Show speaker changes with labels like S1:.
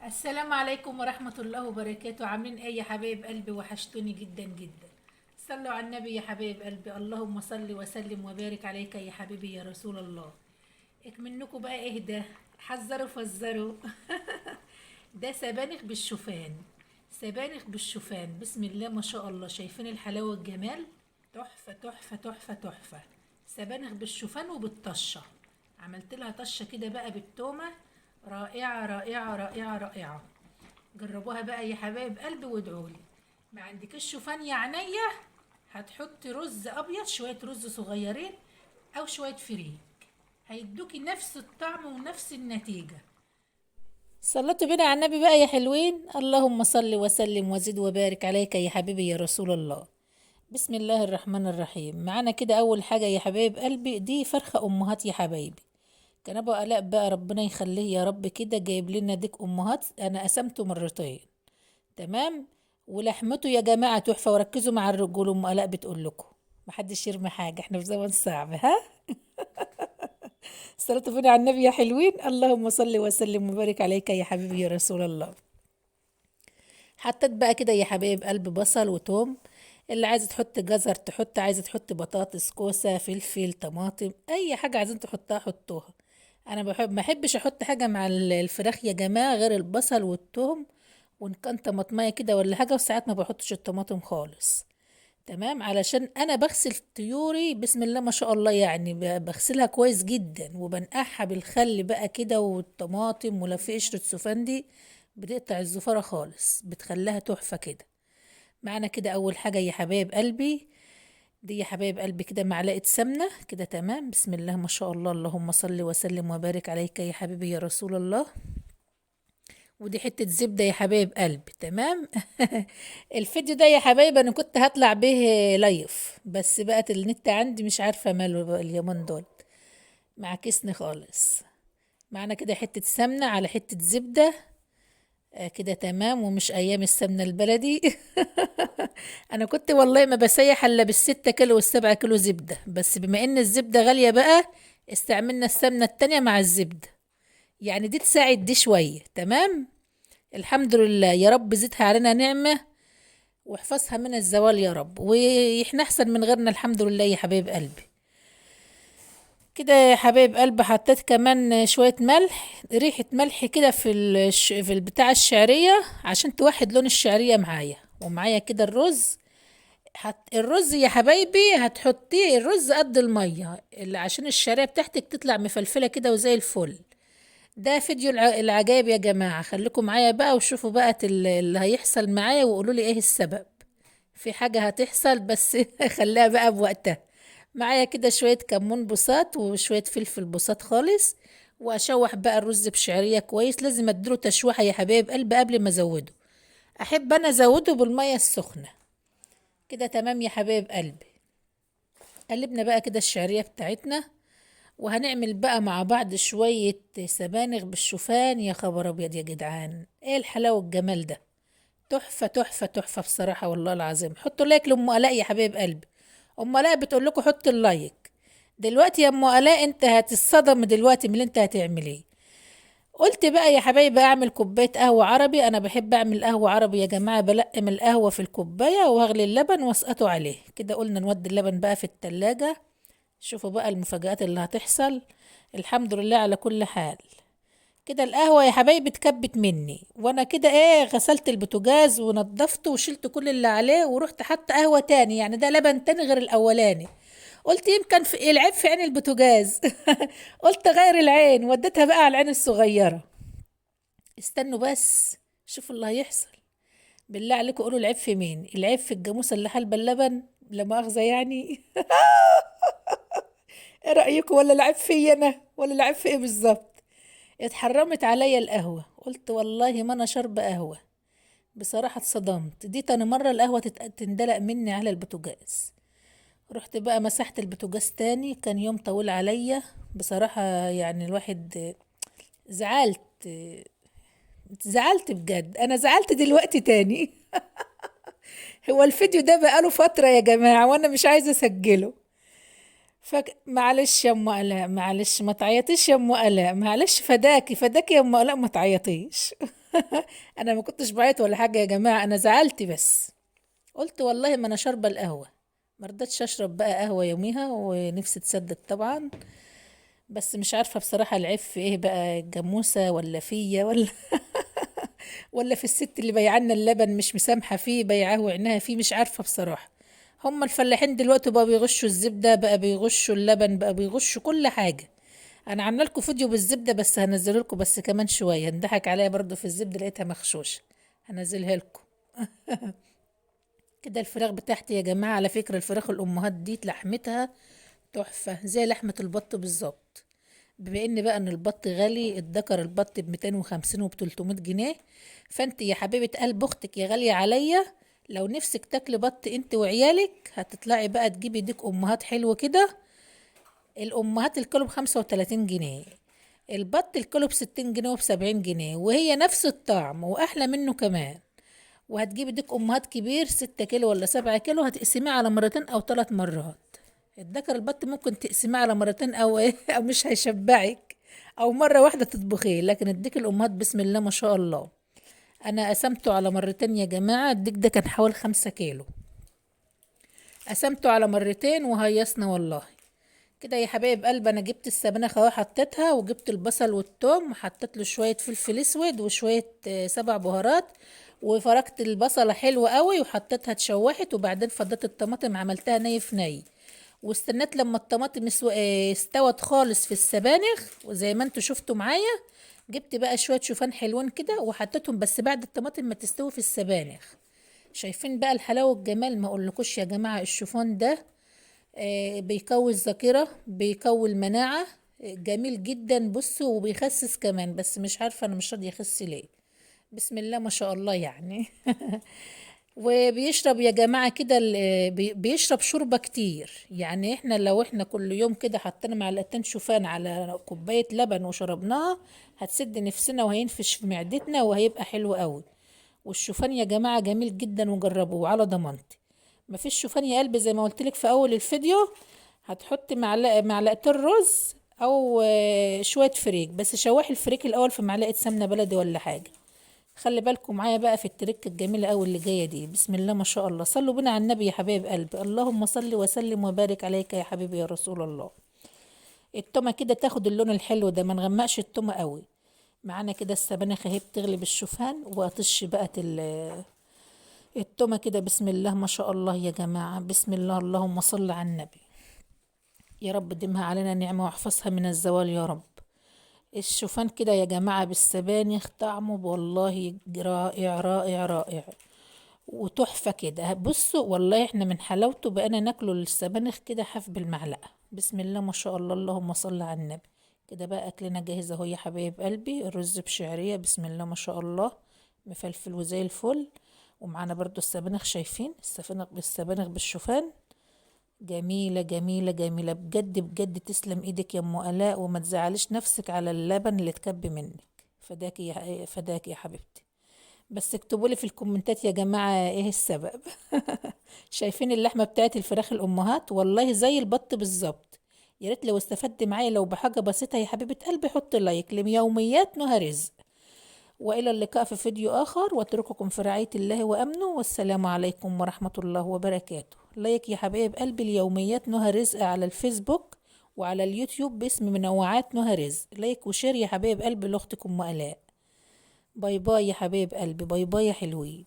S1: السلام عليكم ورحمة الله وبركاته. عاملين ايه يا حبايب قلبي؟ وحشتوني جدا جدا. صلوا على النبي يا حبايب قلبي. اللهم صل وسلم وبارك عليك يا حبيبي يا رسول الله. منكم بقى اهدى، حذروا فزروا. ده سبانخ بالشوفان. سبانخ بالشوفان، بسم الله ما شاء الله. شايفين الحلاوة والجمال؟ تحفة تحفة تحفة تحفة. سبانخ بالشوفان وبالطشة. عملت لها طشة كده بقى بالتومة. رائعة رائعة رائعة رائعة. جربوها بقى يا حبايب قلبي وادعولي. ما عندكش شوفان يا عينيا، هتحطي رز ابيض، شوية رز صغيرين او شوية فريك، هيدوكي نفس الطعم ونفس النتيجة. صلتوا بينا على النبي بقى يا حلوين. اللهم صل وسلم وزد وبارك عليك يا حبيبي يا رسول الله. بسم الله الرحمن الرحيم. معانا كده اول حاجة يا حبايب قلبي، دي فرخة امهات يا حبايبي. كان ابو الاء بقى ربنا يخليه يا رب كده جايب لنا ديك امهات، انا قسمته مرتين. تمام. ولحمته يا جماعة تحفة، وركزوا مع الرجول، ام الاء بتقول لكم محدش يرمي حاجة، احنا في زمن صعب. ها، صلاة فينا على النبي يا حلوين. اللهم صل وسلم وبارك عليك يا حبيبي يا رسول الله. حطيت بقى كده يا حبايب قلب بصل وتوم. اللي عايزة تحط جزر تحط، عايزة تحط بطاطس كوسة فلفل طماطم، اي حاجة عايزين تحطها حطوها. انا ما احبش احط حاجة مع الفراخ يا جماعة غير البصل والثوم. وان كان طماطمية كده ولا حاجة، وساعات ما بحطش الطماطم خالص. تمام، علشان انا بغسل طيوري بسم الله ما شاء الله، يعني بغسلها كويس جدا وبنقعها بالخل بقى كده والطماطم، ولو في قشرة سفندي بتقطع الزفرة خالص، بتخليها تحفة كده. معنا كده اول حاجة يا حبايب قلبي، دي يا حبايب قلبي كده معلقة سمنة كده. تمام، بسم الله ما شاء الله. اللهم صل وسلم وبارك عليك يا حبيبي يا رسول الله. ودي حتة زبدة يا حبايب قلبي. تمام. الفيديو ده يا حبايب انا كنت هطلع به لايف، بس بقت النت عندي مش عارفة ماله بقى اليومين دول، معكسني خالص. معنا كده حتة سمنة على حتة زبدة. كده تمام، ومش ايام السمنة البلدي. انا كنت والله ما بسيح الا بال6 كيلو وال7 كيلو زبدة، بس بما ان الزبدة غالية بقى استعملنا السمنة التانية مع الزبدة، يعني دي تساعد دي شوية. تمام. الحمد لله يا رب، زدها علينا نعمة واحفظها من الزوال يا رب، واحنا احسن من غيرنا الحمد لله يا حبايب قلبي. كده يا حبايب قلبي حطيت كمان شوية ملح، ريحة ملح كده في البتاع الشعرية عشان توحد لون الشعرية معايا. ومعايا كده الرز. الرز يا حبايبي هتحطيه الرز قد المية اللي عشان الشعرية بتاعتك تطلع مفلفلة كده وزي الفل. ده فيديو العجائب يا جماعة، خليكم معايا بقى وشوفوا بقى اللي هيحصل معايا وقولوا لي ايه السبب. في حاجة هتحصل بس خليها بقى بوقتها. معايا كده شوية كمون بساط وشوية فلفل بساط خالص. واشوح بقى الرز بشعرية كويس، لازم اديله تشويحة يا حبايب قلبي قبل ما ازوده. احب انا ازوده بالمية السخنة. كده تمام يا حبايب قلبي. قلبنا بقى كده الشعرية بتاعتنا. وهنعمل بقى مع بعض شوية سبانخ بالشوفان. يا خبر ابيض يا جدعان، ايه الحلاوة والجمال ده! تحفة تحفة تحفة بصراحة والله العظيم. حطوا لايك لأم آلاء يا حبايب قلبي. أم آلاء بتقول لكم حطوا اللايك دلوقتي. يا أم آلاء انت هتتصدم دلوقتي من اللي انت هتعمليه. قلت بقى يا حبايبي اعمل كوباية قهوة عربي. انا بحب اعمل قهوة عربي يا جماعة، بلقم القهوة في الكوباية واغلي اللبن واسقطه عليه كده. قلنا نودي اللبن بقى في التلاجة. شوفوا بقى المفاجآت اللي هتحصل. الحمد لله على كل حال. كده القهوة يا حبايبي اتكبت مني، وانا كده ايه غسلت البوتاجاز ونضفته وشلت كل اللي عليه، ورحت حط قهوة تاني، يعني ده لبن تاني غير الاولاني. قلت يمكن في العيب في عين البوتاجاز. قلت غير العين، وديتها بقى على العين الصغيرة. استنوا بس، شوفوا اللي هيحصل. بالله عليكم قولوا العيب في مين؟ العيب في الجاموسة اللي حلبة اللبن، لا مؤاخذة يعني. ايه رأيكم؟ ولا العيب فيا انا، ولا العيب في ايه بالظبط؟ اتحرمت عليا القهوة، قلت والله ما انا شاربة قهوة. بصراحة اتصدمت، دي تاني مرة القهوة تندلق مني على البوتاجاز. رحت بقى مسحت البوتاجاز تاني، كان يوم طويل عليا بصراحة. يعني الواحد زعلت. زعلت بجد، انا زعلت دلوقتي تاني. هو الفيديو ده بقاله فترة يا جماعة وانا مش عايزة اسجله. معلش يا ام الاء، معلش ما تعيطيش يا ام الاء، معلش فداكي فداكي يا ام الاء، ما تعيطيش. انا ما كنتش بعيط ولا حاجة يا جماعة، انا زعلت بس. قلت والله ما انا شاربة القهوة. مرضتش اشرب بقى قهوة يوميها ونفسي تسدد طبعا. بس مش عارفة بصراحة العيب في ايه بقى، الجاموسة ولا فيا ولا ولا في الست اللي بيعنا اللبن مش مسامحة فيه بيعاه وعناها فيه، مش عارفة بصراحة. هم الفلاحين دلوقتي بقى بيغشوا الزبدة، بقى بيغشوا اللبن، بقى بيغشوا كل حاجة. انا عامله لكم فيديو بالزبدة بس هنزله لكم بس كمان شوية، انضحك عليا برضو في الزبدة لقيتها مغشوشة. هنزلها لكم. كده الفراخ بتاعتي يا جماعة، على فكرة الفراخ الأمهات دي لحمتها تحفة زي لحمة البط بالظبط. بما ان بقى ان البط غالي، الدكر البط ب 250 وب 300 جنيه. فانت يا حبيبة قلب اختك يا غالية عليا، لو نفسك تاكلي بط انت وعيالك هتطلعي بقى تجيبي ديك امهات حلوة كده. الامهات الكيلو ب 35 جنيه، البط الكيلو ب 60 جنيه وب 70 جنيه، وهي نفس الطعم واحلى منه كمان. وهتجيبي ديك امهات كبير 6 كيلو ولا 7 كيلو، هتقسميه على مرتين او 3 مرات. الدكر البط ممكن تقسميه على مرتين او ايه او مش هيشبعك، او مرة واحدة تطبخيه. لكن الديك الامهات بسم الله ما شاء الله، انا قسمته على مرتين يا جماعة. الديك ده كان حوالي 5 كيلو، قسمته على مرتين وهيصنا والله. كده يا حبايب قلب انا جبت السبانخ اهو حطيتها، وجبت البصل والثوم وحطيت له شويه فلفل اسود وشويه 7 بهارات. وفركت البصله حلوه قوي وحطيتها اتشوحت، وبعدين فضيت الطماطم عملتها ني في ني. واستنيت لما الطماطم استوت خالص في السبانخ وزي ما انتوا شفتوا معايا. جبت بقى شويه شوفان حلوين كده وحطيتهم بس بعد الطماطم ما تستوي في السبانخ. شايفين بقى الحلاوه والجمال، ما اقولكوش يا جماعه الشوفان ده بيقوي الذاكرة، بيقوي المناعة. جميل جدا بصوا، وبيخسس كمان، بس مش عارفة انا مش راضية اخس ليه. بسم الله ما شاء الله يعني. وبيشرب يا جماعة كده بيشرب شوربة كتير. يعني احنا لو احنا كل يوم كده حطينا معلقتين شوفان على كوباية لبن وشربناها، هتسد نفسنا وهينفش في معدتنا وهيبقى حلو قوي. والشوفان يا جماعة جميل جدا وجربوه على ضمانتي. مفيش شوفان يا قلبي زي ما قلت لك في اول الفيديو، هتحط معلقتين رز او شوية فريك، بس شوحي الفريك الاول في معلقة سمنة بلدي ولا حاجة. خلي بالكم معايا بقى في التركة الجميلة قوي اللي جاية دي. بسم الله ما شاء الله، صلوا بنا على النبي يا حبايب قلبي، اللهم صل وسلم وبارك عليك يا حبيبي يا رسول الله. التومة كده تاخد اللون الحلو ده، ما نغمقش التومة قوي. معانا كده السبانخ اهي بتغلي بالشوفان، واطش بقى التومة كده. بسم الله ما شاء الله يا جماعة، بسم الله اللهم صل على النبي. يا رب دمها علينا نعمة واحفظها من الزوال يا رب. الشوفان كده يا جماعة بالسبانخ طعمه والله رائع رائع رائع وتحفة كده. بصوا والله احنا من حلاوته بقينا ناكله السبانخ كده حاف بالمعلقة. بسم الله ما شاء الله اللهم صل على النبي. كده بقى اكلنا جاهز اهو يا حبايب قلبي. الرز بشعرية بسم الله ما شاء الله، مفلفل وزي الفل. ومعانا برضو السبانخ، شايفين السبانخ بالشوفان. جميلة جميلة جميلة بجد بجد. تسلم ايدك يا ام الاء، وما تزعليش نفسك على اللبن اللي اتكب منك. فداكي يا حبيبتي. بس اكتبوا لي في الكومنتات يا جماعة ايه السبب. شايفين اللحمة بتاعت الفراخ الامهات والله زي البط بالظبط. يا ريت لو استفدت معايا لو بحاجة بسيطة يا حبيبة قلبي حط لايك. ليوميات نهى رزق. وإلى اللقاء في فيديو آخر، واترككم في رعاية الله وأمنه، والسلام عليكم ورحمة الله وبركاته. لايك يا حبايب قلبي اليوميات نهى رزق على الفيسبوك وعلى اليوتيوب باسم منوعات نهى رزق. لايك وشير يا حبايب قلبي لأختكم آلاء. باي باي يا حبايب قلبي، باي باي يا حلوين.